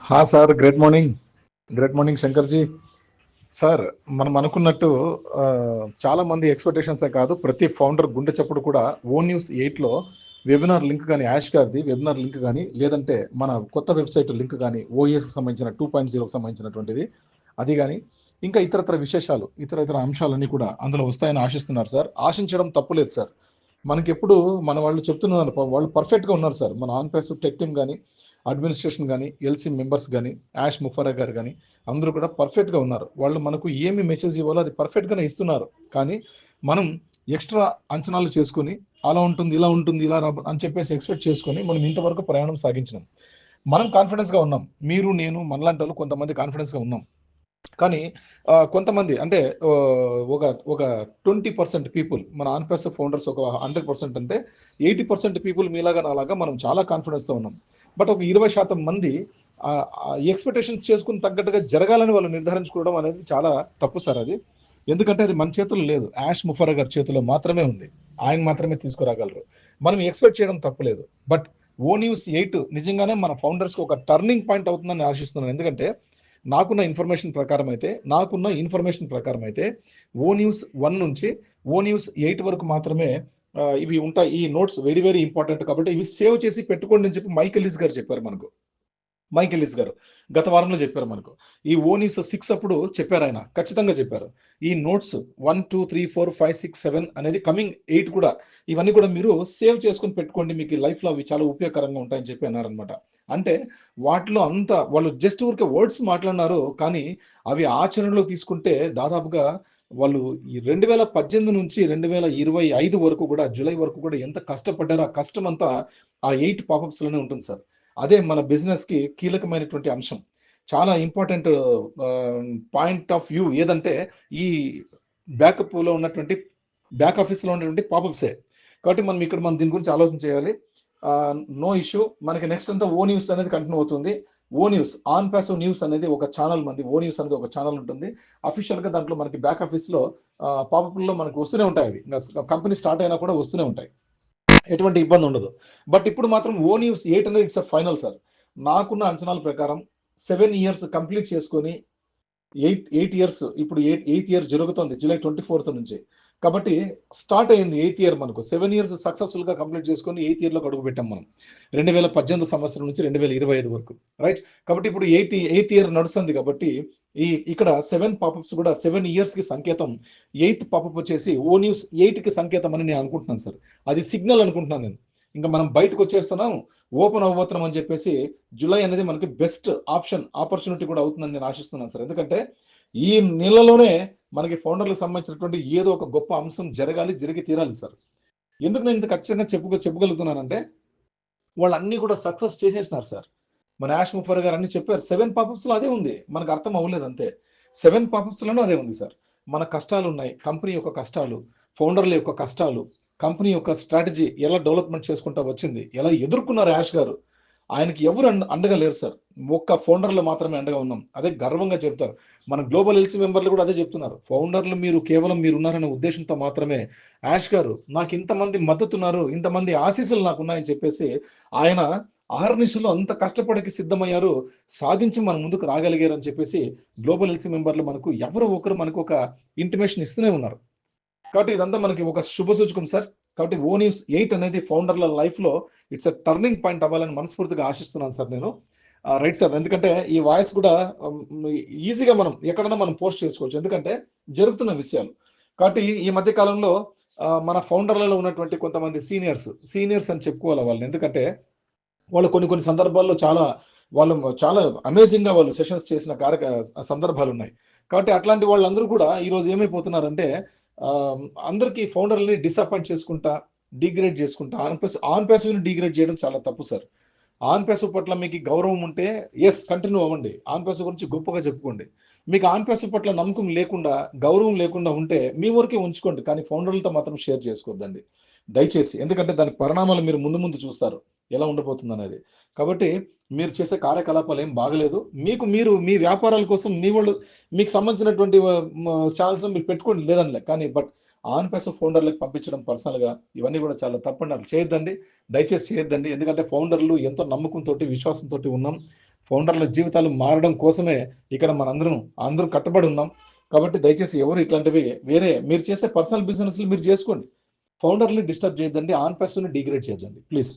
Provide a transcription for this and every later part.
Sir great morning శంకర్జీ. Sir మనం అనుకున్నట్టు ఆ, చాలా మంది ఎక్స్పెక్టేషన్సే కాదు, ప్రతి ఫౌండర్ గుండె చప్పుడు కూడా ఓ న్యూస్ 8లో వెబినార్ లింక్ కానీ, యాష్ గారిది వెబినార్ లింక్ కానీ, లేదంటే మన కొత్త వెబ్సైట్ లింక్ కానీ, ఓఎస్కి సంబంధించిన 2.0కి సంబంధించినటువంటిది అది కానీ, ఇంకా ఇతరత్ర విశేషాలు, ఇతర అంశాలన్నీ కూడా అందులో వస్తాయని ఆశిస్తున్నారు సార్. ఆశించడం తప్పులేదు సార్. మనకి ఎప్పుడు మన వాళ్ళు చెప్తున్నారు, వాళ్ళు పర్ఫెక్ట్గా ఉన్నారు సార్. మన ఆన్ పేస్ టెక్ టీమ్ కానీ, అడ్మినిస్ట్రేషన్ కానీ, ఎల్సీ మెంబర్స్ కానీ, యాష్ ముఫరా గారు కానీ అందరూ కూడా పర్ఫెక్ట్గా ఉన్నారు. వాళ్ళు మనకు ఏమి మెసేజ్ ఇవ్వాలో అది పర్ఫెక్ట్గానే ఇస్తున్నారు. కానీ మనం ఎక్స్ట్రా అంచనాలు చేసుకుని అలా ఉంటుంది, ఇలా ఉంటుంది, ఇలా అని చెప్పేసి ఎక్స్పెక్ట్ చేసుకొని మనం ఇంతవరకు ప్రయాణం సాగించినాం. మనం కాన్ఫిడెన్స్గా ఉన్నాం. మీరు, నేను, మనలాంటి వాళ్ళు కొంతమంది కాన్ఫిడెన్స్గా ఉన్నాం. కానీ కొంతమంది అంటే ఆ, ఒక ఒక 20% పీపుల్, మన ఆన్పేస్ ఫౌండర్స్ ఒక 100% అంటే 80% పీపుల్ మీలాగా నాలాగా మనం చాలా కాన్ఫిడెన్స్తో ఉన్నాం. బట్ ఒక 20% మంది ఎక్స్పెక్టేషన్స్ చేసుకుని తగ్గట్టుగా జరగాలని వాళ్ళు నిర్ధారించుకోవడం అనేది చాలా తప్పు సార్. అది ఎందుకంటే అది మన చేతుల్లో లేదు, యాష్ ముఫరా గారి చేతిలో మాత్రమే ఉంది. ఆయన మాత్రమే తీసుకురాగలరు. మనం ఎక్స్పెక్ట్ చేయడం తప్పులేదు. బట్ ఓ న్యూస్ 8 నిజంగానే మన ఫౌండర్స్కి ఒక టర్నింగ్ పాయింట్ అవుతుందని ఆశిస్తున్నాను. ఎందుకంటే నాకున్న ఇన్ఫర్మేషన్ ప్రకారం అయితే ఓ న్యూస్ 1 నుంచి ఓ న్యూస్ 8 వరకు మాత్రమే ఇవి ఉంటాయి. ఈ నోట్స్ వెరీ వెరీ ఇంపార్టెంట్ కాబట్టి ఇవి సేవ్ చేసి పెట్టుకోండి అని చెప్పి మైకెలిస్ గారు చెప్పారు మనకు. మైకెలిస్ గారు గత వారంలో చెప్పారు మనకు. ఈ ఓ న్యూస్ 6 అప్పుడు చెప్పారు, ఆయన ఖచ్చితంగా చెప్పారు. ఈ నోట్స్ 1, 2, 3, 4, 5, 6, 7 అనేది కమింగ్ 8 కూడా, ఇవన్నీ కూడా మీరు సేవ్ చేసుకుని పెట్టుకోండి, మీకు లైఫ్లో అవి చాలా ఉపయోగకరంగా ఉంటాయని చెప్పి అన్నారనమాట. అంటే వాటిలో అంత వాళ్ళు జస్ట్ ఊరికే వర్డ్స్ మాట్లాడినారు, కానీ అవి ఆచరణలో తీసుకుంటే దాదాపుగా వాళ్ళు ఈ 2018 నుంచి 2025 వరకు కూడా, జూలై వరకు కూడా ఎంత కష్టపడ్డారో ఆ కష్టం అంతా ఆ 8 పాపప్స్లోనే ఉంటుంది సార్. అదే మన బిజినెస్కి కీలకమైనటువంటి అంశం. చాలా ఇంపార్టెంట్ పాయింట్ ఆఫ్ వ్యూ ఏదంటే ఈ బ్యాకప్లో ఉన్నటువంటి, బ్యాక్ ఆఫీస్లో ఉన్నటువంటి పాపప్సే. కాబట్టి మనం దీని గురించి ఆలోచన చేయాలి. No issue. మనకి నెక్స్ట్ అంతా ఓ న్యూస్ అనేది కంటిన్యూ అవుతుంది. ఓ న్యూస్, ఆన్ ప్యాసివ్ న్యూస్ అనేది ఒక ఛానల్, మంది ఓ న్యూస్ అనేది ఒక ఛానల్ ఉంటుంది. అఫీషియల్గా దాంట్లో మనకి బ్యాక్ ఆఫీస్లో పాపప్లో మనకు వస్తూనే ఉంటాయి. అవి కంపెనీ స్టార్ట్ అయినా కూడా వస్తూనే ఉంటాయి, ఎటువంటి ఇబ్బంది ఉండదు. బట్ ఇప్పుడు మాత్రం ఓ న్యూస్ 8 అనేది ఇట్స్ ఫైనల్ సార్. నాకున్న అంచనాల ప్రకారం 7 ఇయర్స్ కంప్లీట్ చేసుకొని 8 ఇయర్స్, ఇప్పుడు 8 ఇయర్ జరుగుతుంది జూలై 24th నుంచి. కాబట్టి స్టార్ట్ అయింది 8th ఇయర్. మనకు 7 ఇయర్స్ సక్సెస్ఫుల్ గా కంప్లీట్ చేసుకొని 8th ఇయర్ లో అడుగు పెట్టాం మనం 2018 సంవత్సరం నుంచి 2025 వరకు, రైట్. కాబట్టి ఇప్పుడు 8th ఇయర్ నడుస్తుంది. కాబట్టి ఇక్కడ 7 పాపప్స్ కూడా 7 ఇయర్స్ కి సంకేతం. 8th పాపప్ వచ్చేసి ఓ న్యూస్ 8 కి సంకేతం అని నేను అనుకుంటున్నాను సార్. అది సిగ్నల్ అనుకుంటున్నాను నేను. ఇంకా మనం బయటకు వచ్చేస్తున్నాం, ఓపెన్ అవ్వబోతున్నాం అని చెప్పేసి జూలై అనేది మనకి బెస్ట్ ఆపర్చునిటీ కూడా అవుతుందని నేను ఆశిస్తున్నాను సార్. ఎందుకంటే ఈ నెలలోనే మనకి ఫౌండర్లకు సంబంధించినటువంటి ఏదో ఒక గొప్ప అంశం జరగాలి, జరిగి తీరాలి సార్. ఎందుకు నేను ఇంత ఖచ్చితంగా చెప్పగలుగుతున్నానంటే వాళ్ళన్నీ కూడా సక్సెస్ చేసేసినారు సార్. మన యాష్ ముఫర్ గారు అన్ని చెప్పారు. 7 పాపప్స్ లో అదే ఉంది, మనకు అర్థం అవ్వలేదు అంతే. 7 పాపప్స్ లోనూ అదే ఉంది సార్. మన కష్టాలు ఉన్నాయి, కంపెనీ యొక్క కష్టాలు, ఫౌండర్ల యొక్క కష్టాలు, కంపెనీ యొక్క స్ట్రాటజీ ఎలా డెవలప్మెంట్ చేసుకుంటా వచ్చింది, ఎలా ఎదుర్కొన్నారు యాష్ గారు. ఆయనకి ఎవరు అండగా లేరు సార్. ఒక్క ఫౌండర్లు మాత్రమే అండగా ఉన్నాం, అదే గర్వంగా చెప్తారు. మన గ్లోబల్ ఎల్సీ మెంబర్లు కూడా అదే చెప్తున్నారు. ఫౌండర్లు మీరు కేవలం మీరు ఉన్నారనే ఉద్దేశంతో మాత్రమే యాష్ గారు నాకు ఇంతమంది మద్దతు ఉన్నారు, ఇంతమంది ఆశీస్సులు నాకు ఉన్నాయని చెప్పేసి ఆయన ఆహర్నిశలు అంత కష్టపడికి సిద్ధమయ్యారు, సాధించి మన ముందుకు రాగలిగారు అని చెప్పేసి గ్లోబల్ ఎల్సీ మెంబర్లు మనకు ఎవరో ఒకరు మనకు ఒక ఇంటిమేషన్ ఇస్తూనే ఉన్నారు. కాబట్టి ఇదంతా మనకి ఒక శుభ సూచకం సార్. కాబట్టి ఓ న్యూస్ 8 అనేది ఫౌండర్ల లైఫ్ లో ఇట్స్ అ టర్నింగ్ పాయింట్ అవ్వాలని మనస్ఫూర్తిగా ఆశిస్తున్నాను సార్ నేను. Right sir. ఎందుకంటే ఈ వాయిస్ కూడా ఈజీగా మనం ఎక్కడైనా మనం పోస్ట్ చేసుకోవచ్చు, ఎందుకంటే జరుగుతున్న విషయాలు. కాబట్టి ఈ మధ్య కాలంలో మన ఫౌండర్లలో ఉన్నటువంటి కొంతమంది సీనియర్స్ అని చెప్పుకోవాలి వాళ్ళని. ఎందుకంటే వాళ్ళు కొన్ని కొన్ని సందర్భాల్లో వాళ్ళు చాలా అమేజింగ్ గా వాళ్ళు సెషన్స్ చేసిన సందర్భాలు ఉన్నాయి. కాబట్టి అట్లాంటి వాళ్ళందరూ కూడా ఈరోజు ఏమైపోతున్నారంటే ఆ, అందరికీ ఫౌండర్ని డిసప్పాయింట్ చేసుకుంటా, డిగ్రేడ్ చేసుకుంటా, ఆన్ ప్యాసివ్ డిగ్రేడ్ చేయడం చాలా తప్పు సార్. ఆన్ ప్యాసివ్ పట్ల మీకు గౌరవం ఉంటే ఎస్ కంటిన్యూ అవ్వండి, ఆన్ ప్యాసివ్ గురించి గొప్పగా చెప్పుకోండి. మీకు ఆన్ ప్యాసివ్ పట్ల నమ్మకం లేకుండా, గౌరవం లేకుండా ఉంటే మీ వరకే ఉంచుకోండి, కానీ ఫౌండర్లతో మాత్రం షేర్ చేసుకోవద్దండి దయచేసి. ఎందుకంటే దాని పరిణామాలు మీరు ముందు ముందు చూస్తారు ఎలా ఉండబోతుంది అనేది. కాబట్టి మీరు చేసే కార్యకలాపాలు ఏం బాగలేదు. మీ వ్యాపారాల కోసం మీ వాళ్ళు మీకు సంబంధించినటువంటి ఛానల్స్ మీరు పెట్టుకోండి లేదనిలే, కానీ బట్ ఆన్ పేస్ ఫౌండర్లకు పంపించడం పర్సనల్గా ఇవన్నీ కూడా చాలా తప్పండి. అలా చేయొద్దండి, దయచేసి చేయొద్దండి. ఎందుకంటే ఫౌండర్లు ఎంతో నమ్మకంతో, విశ్వాసంతో ఉన్నాం. ఫౌండర్ల జీవితాలు మారడం కోసమే ఇక్కడ అందరం కట్టుబడి ఉన్నాం. కాబట్టి దయచేసి ఎవరు ఇట్లాంటివి వేరే మీరు చేసే పర్సనల్ బిజినెస్లు మీరు చేసుకోండి. ఫౌండర్ని డిస్టర్బ్ చేయొద్దండి, ఆన్ పర్సన్ని డిగ్రేడ్ చేయొద్దండి ప్లీజ్.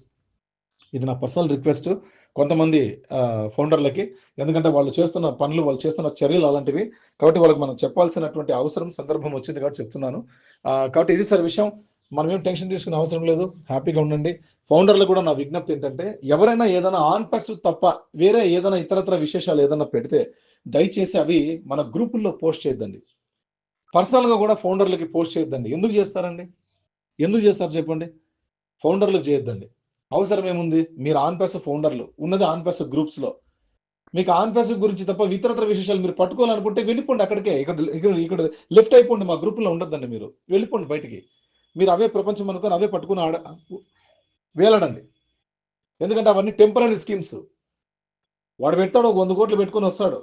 ఇది నా పర్సనల్ రిక్వెస్ట్ కొంతమంది ఫౌండర్లకి. ఎందుకంటే వాళ్ళు చేస్తున్న పనులు, వాళ్ళు చేస్తున్న చర్యలు అలాంటివి. కాబట్టి వాళ్ళకి మనం చెప్పాల్సినటువంటి అవసరం, సందర్భం వచ్చింది కాబట్టి చెప్తున్నాను. కాబట్టి ఇది సార్ విషయం. మనం ఏం టెన్షన్ తీసుకునే అవసరం లేదు, హ్యాపీగా ఉండండి. ఫౌండర్లు కూడా నా విజ్ఞప్తి ఏంటంటే, ఎవరైనా ఏదైనా ఆన్ పర్సన్ తప్ప వేరే ఏదైనా ఇతరత్ర విశేషాలు ఏదైనా పెడితే దయచేసి అవి మన గ్రూపుల్లో పోస్ట్ చేయొద్దండి. పర్సనల్గా కూడా ఫౌండర్లకి పోస్ట్ చేయొద్దండి. ఎందుకు చేస్తారండి? ఎందుకు చేస్తారు చెప్పండి? ఫౌండర్లకు చేయొద్దండి. అవసరం ఏముంది? మీరు ఆన్ పర్సన్ ఫౌండర్లు ఉన్నది ఆన్ పర్సన్ గ్రూప్స్ లో. మీకు ఆన్ పర్సన్ గురించి తప్ప ఇతరత్ర విశేషాలు మీరు పట్టుకోవాలనుకుంటే వెళ్ళిపోండి అక్కడికే. ఇక్కడ లెఫ్ట్ అయిపోండి, మా గ్రూపుల్లో ఉండొద్దండి. మీరు వెళ్ళిపోండి బయటికి. మీరు అవే ప్రపంచం అనుకొని అవే పట్టుకుని వేలాడండి. ఎందుకంటే అవన్నీ టెంపరీ స్కీమ్స్. వాడు పెడతాడు, ఒక 100 కోట్లు పెట్టుకొని వస్తాడు.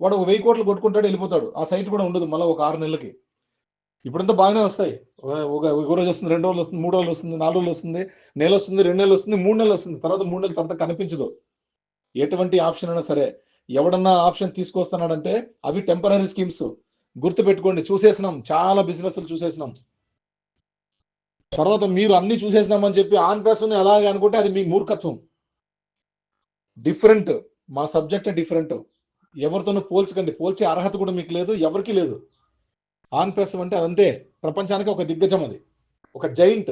వాడు ఒక 1000 కోట్లు కొట్టుకుంటాడు, వెళ్ళిపోతాడు. ఆ సైట్ కూడా ఉండదు మళ్ళీ ఒక 6 నెలలకి. ఇప్పుడంతా బాగానే వస్తాయి. ఒక రోజు వస్తుంది, 2 రోజులు వస్తుంది, 3 రోజులు వస్తుంది, 4 రోజులు వస్తుంది, నెల వస్తుంది, 2 నెలలు వస్తుంది, 3 నెలలు వస్తుంది. తర్వాత 3 నెలల తర్వాత కనిపించదు. ఎటువంటి ఆప్షన్ అయినా సరే ఎవడన్నా ఆప్షన్ తీసుకొస్తున్నాడంటే అవి టెంపరీ స్కీమ్స్. గుర్తు పెట్టుకోండి. చూసేసినాం, చాలా బిజినెస్లు చూసేసినాం. తర్వాత మీరు అన్ని చూసేసినామని చెప్పి ఆన్ పర్సన్ అలాగే అనుకుంటే అది మీ మూర్ఖత్వం. డిఫరెంట్, మా సబ్జెక్ట్ డిఫరెంట్. ఎవరితోనూ పోల్చకండి. పోల్చే అర్హత కూడా మీకు లేదు, ఎవరికి లేదు. ఆన్ పర్సన్ అంటే అదంతే, ప్రపంచానికి ఒక దిగ్గజం, అది ఒక జైంట్.